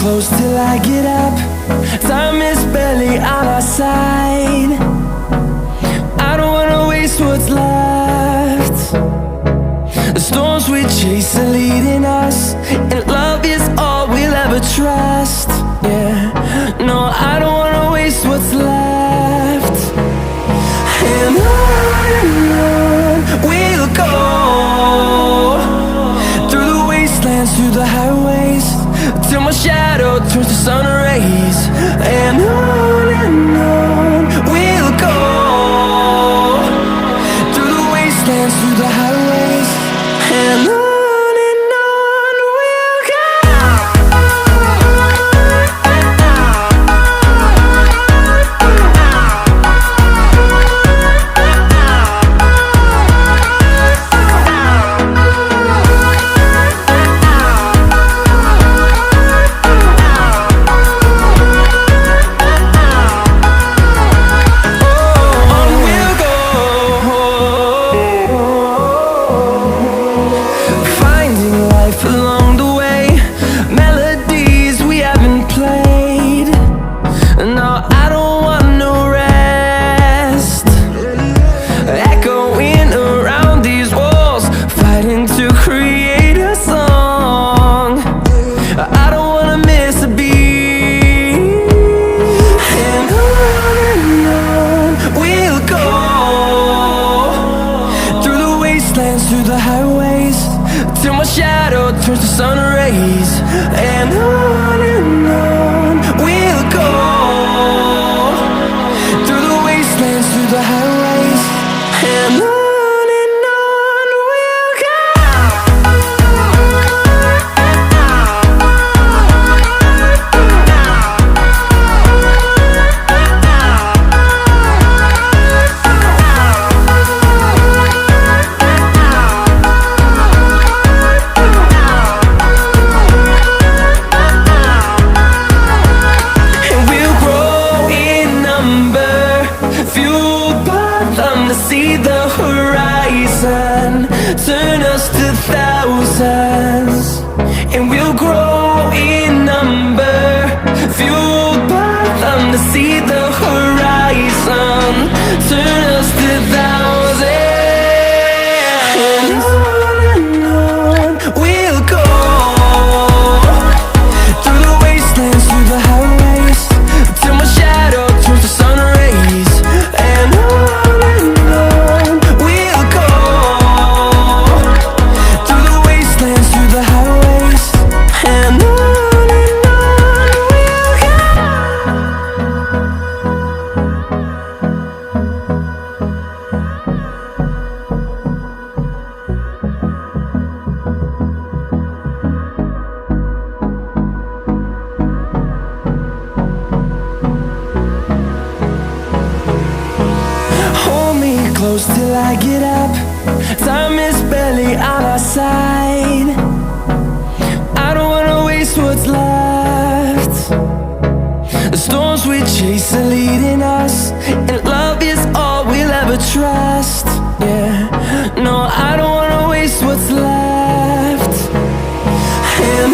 close till I get up. Time is barely on our side. I don't wanna waste what's left. The storms we chase are leading us, and love is all we'll ever trust. Yeah, no, I don't wanna waste what's left. And on we'll go, through the wastelands, through the highways, till my shadow turns to sun rays. And on we'll go, through the wastelands, through the highways, and on we'll go. Through the highways, till my shadow turns to sun rays. And on we'll go, through the wastelands, through the highways, and on we'll go. See the horizon, turn us to thousands, and we'll grow in number, fueled by them. To see the horizon, turn us to thousands, and on we'll go, through the wastelands, through the highways, till my shadow turns to sun rays. And close till I get up. Time is barely on our side. I don't wanna waste what's left. The storms we chase are leading us, and love is all we'll ever trust. Yeah, no, I don't wanna waste what's left. And